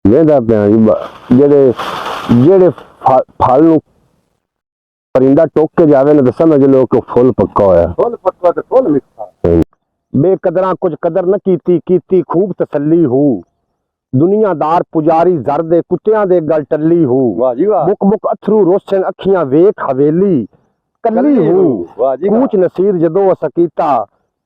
ਵੇਂਦਾ ਪਿਆ ਜੀ ਜਿਹੜੇ ਜਿਹੜੇ ਫਲ ਨੂੰ परिंदा टोक के जावे ना तो समझ लो कि फुल पक्का होया। फुल पक्का ते फुल मिठा। बेकदरा कुछ कदर न कीती खूब तसल्ली हो। दुनियादार पुजारी जर दे कुत्तियां दे गल टल्ली हो। वाह जी वाह। बुक बुक अथरू रोशन अखियां वेख हवेली कल्ली हो। वाह जी वाह। कूच नसीर जदों सकीता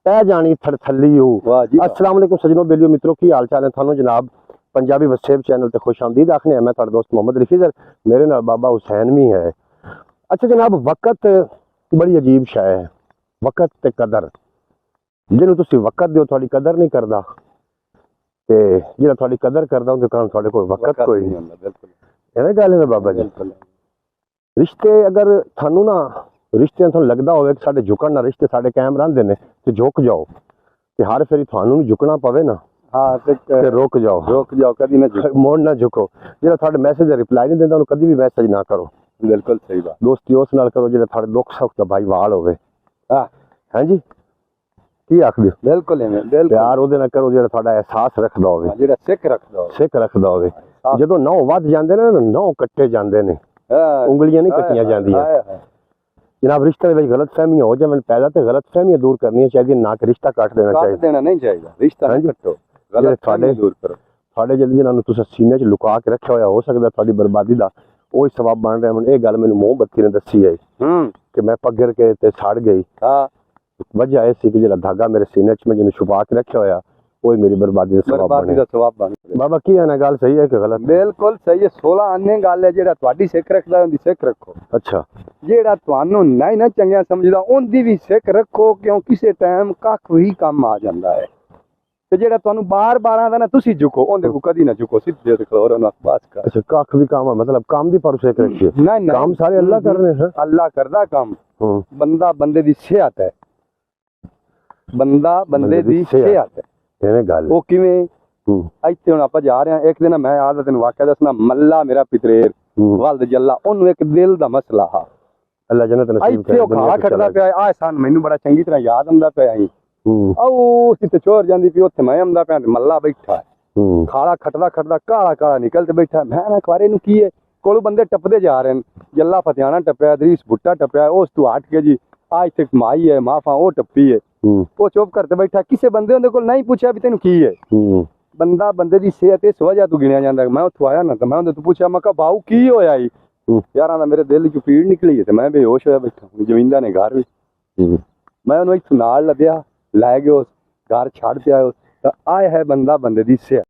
पै जानी थड़थली हो। वाह जी वाह। अस्सलाम वालेकुम सजनों बेलियो मित्रों की हाल चाल है थानू जनाब पंजाबी वसेब चैनल ते खुश आमदीद आखने मैं तुहाडा दोस्त मोहम्मद रफीजर मेरे नाल बाबा हुसैन भी है। अच्छा जनाब वक़्त बड़ी अजीब शै है। वक़्त ते कदर जिन्होंने तुसी वक़्त दिओ थोड़ी कदर नहीं करदा ते जेड़ा थोड़ी कदर करदा उहदे कारण थोड़े कोल वक़्त कोई नहीं हुंदा। बिल्कुल एवें गल है बाबा जी। रिश्ते अगर थानू ना रिश्ते थानू लगदा होवे कि साडे झुकण ना रिश्ते साडे कायम रहिंदे ने ते झुक जाओ ते हर फेरी थानू भी झुकना पवे ना। हाँ ते रुक जाओ कदी ना झुको मोड़ ना झुको जेड़ा थोड़े मैसेज दा रिप्लाई नहीं देंदा उन्हें कदी भी मैसेज ना करो। बिल्कुल सही बात। दोस्ती उस नाल करो जेड़ा थोड़े दुख सुख दा भाई वाल होवे। हां हैं जी की आखदे हो? बिल्कुल एवें बिल्कुल प्यार ओदे नाल करो जेड़ा थोड़ा एहसास रखदा होवे जेड़ा सिख रखदा होवे जदों नौ वध जांदे ने नौ कट्टे जांदे ने उंगलियां नहीं कट्टियां जांदियां। जनाब रिश्ते दे विच गलतफहमियां हो जावन पैदा ते गलतफहमियां दूर करनी चाहिए ना कि रिश्ता काट देना चाहिए। देना नहीं चाहिए रिश्ता नहीं कट्टो गलतफहमियां दूर करो। थोड़े जिन्हां नूं तुसीं सीने च लुका के रखिया होया हो सकदा थोड़ी बर्बादी दा ਉਹ ਸਵਾਬ ਬਣ ਰਿਹਾ ਮੈਨੂੰ ਇਹ ਗੱਲ ਮੈਨੂੰ ਮੋਹਬੱਤੀ ਨੇ ਦੱਸੀ ਹੈ ਕਿ ਮੈਂ ਪੱਗਰ ਕੇ ਤੇ ਸੜ ਗਈ। ਹਾਂ ਵਜ੍ਹਾ ਇਹ ਸੀ ਕਿ ਜਿਹੜਾ ਧਾਗਾ ਮੇਰੇ ਸੀਨੇ 'ਚ ਮੈਂ ਜਿਹਨੂੰ ਛੁਪਾ ਕੇ ਰੱਖਿਆ ਹੋਇਆ ਉਹ ਮੇਰੀ ਬਰਬਾਦੀ ਦਾ ਸਵਾਬ ਬਣ ਗਿਆ। ਬਾਬਾ ਕੀ ਹੈ ਨਾ ਗੱਲ ਸਹੀ ਹੈ ਕਿ ਗਲਤ? ਬਿਲਕੁਲ ਸਹੀ ਹੈ। 16 ਆਨੇ ਗੱਲ ਹੈ ਜਿਹੜਾ ਤੁਹਾਡੀ ਸਿੱਖ ਰੱਖਦਾ ਉਹਦੀ ਸਿੱਖ ਰੱਖੋ। ਅੱਛਾ ਜਿਹੜਾ ਤੁਹਾਨੂੰ ਨਹੀਂ ਨਾ ਚੰਗਿਆ ਸਮਝਦਾ ਉਹਦੀ ਵੀ ਸਿੱਖ ਰੱਖੋ ਕਿਉਂ ਕਿਸੇ ਟਾਈਮ ਕੱਖ ਵੀ ਕੰਮ ਆ ਜਾਂਦਾ ਹੈ ਤੇ ਜਿਹੜਾ ਤੁਹਾਨੂੰ ਬਾਰ-ਬਾਰ ਆਂਦਾ ਨਾ ਤੁਸੀਂ ਝੁਕੋ ਉਹਦੇ ਕੋ ਕਦੀ ਨਾ ਝੁਕੋ ਸਿੱਧੇ ਤੇ ਖੜੋ ਨਾ ਬਸ ਕਰ। ਅੱਛਾ ਕੱਖ ਵੀ ਕੰਮ मतलब काम ਦੀ ਪਰ ਸਿੱਖ ਰੱਖੀਏ ਨਹੀਂ ਕੰਮ ਸਾਰੇ ਅੱਲਾ ਕਰ ਰਹੇ ਹਨ। ਅੱਲਾ ਕਰਦਾ ਕੰਮ ਬੰਦਾ ਬੰਦੇ ਦੀ ਸਿਹਤ ਹੈ। ਬੰਦਾ ਬੰਦੇ ਦੀ ਸਿਹਤ ਹੈ। ਐਵੇਂ ਗੱਲ ਉਹ ਕਿਵੇਂ ਇੱਥੇ ਹੁਣ ਆਪਾਂ ਜਾ ਰਹੇ ਹਾਂ ਇੱਕ ਦਿਨ ਮੈਂ ਆਦ ਤੈਨੂੰ ਵਾਕਿਆ ਦੱਸਣਾ ਮੱਲਾ ਮੇਰਾ ਪਿਤਰੇਰ ਵਲਦ ਜੱਲਾ ਉਹਨੂੰ ਇੱਕ ਦਿਲ ਦਾ ਮਸਲਾ ਹਾ ਅੱਲਾ ਜੰਨਤ ਨਸੀਬ ਕਰੇ। ਇੱਥੇ ਖਾਲਾ ਖੜਦਾ ਪਿਆ ਆ ਸਾਨੂੰ ਮੈਨੂੰ ਬੜਾ ਚੰਗੀ ਤਰ੍ਹਾਂ ਯਾਦ ਆਉਂਦਾ ਪਿਆ ਸੀ ਉਹ ਸਿੱਤੇ ਚੋਰ ਜਾਂਦੀ ਪਈ ਉੱਥੇ ਮੈਂ ਆਉਂਦਾ ਪਿਆ ਮੱਲਾ ਬੈਠਾ ਖਾਲਾ ਖਟਦਾ ਕਾਲਾ ਕਾਲਾ ਨਿਕਲ ਤੇ ਬੈਠਾ ਮੈਂ ਨਾ ਖਵਾਰੇ ਨੂੰ ਕੀ ਹੈ ਕੋਲ ਬੰਦੇ ਟੱਪਦੇ ਜਾ ਰਹੇ ਨੇ ਜੱਲਾ ਫਤਿਆਣਾ ਟੱਪਿਆ ਦਰੀਸ ਬੁੱਟਾ ਟੱਪਿਆ ਉਸ ਤੋਂ ਹਟ ਕੇ ਜੀ ਆ ਇੱਥੇ ਮਾਈ ਹੈ ਮਾਫਾ ਉਹ ਟੱਪੀ ਹੈ ਉਹ ਚੁੱਪ ਕਰਕੇ ਬੈਠਾ ਕਿਸੇ ਬੰਦੇ ਉਹਦੇ ਕੋਲ ਨਹੀਂ ਪੁੱਛਿਆ ਵੀ ਤੈਨੂੰ ਕੀ ਹੈ। ਬੰਦਾ ਬੰਦੇ ਦੀ ਸਿਹਤ ਇਸ ਵਜ੍ਹਾ ਤੋਂ ਗਿਣਿਆ ਜਾਂਦਾ। ਮੈਂ ਉੱਥੋਂ ਆਇਆ ਨਾ ਤਾਂ ਮੈਂ ਉਹਦੇ ਤੋਂ ਪੁੱਛਿਆ ਮੈਂ ਕਿਹਾ ਬਾਊ ਕੀ ਹੋਇਆ ਜੀ ਯਾਰਾਂ ਦਾ ਮੇਰੇ ਦਿਲ 'ਚ ਪੀੜ ਨਿਕਲੀ ਹੈ ਤੇ ਮੈਂ ਬੇਹੋਸ਼ ਹੋਇਆ ਬੈਠਾ ਜ਼ਮੀਨਦਾਰ ਨੇ ਘਰ ਵਿੱਚ ਮੈਂ ਉਹਨੂੰ ਇੱਥੋਂ ਨਾਲ ਲੱਦਿਆ ਲੈ ਗਿਆ ਘਰ ਛੱਡ ਤੇ ਆਇਆ ਤਾਂ ਆਇਆ ਹੈ ਬੰਦਾ ਬੰਦੇ ਦੀ ਸਿਹਤ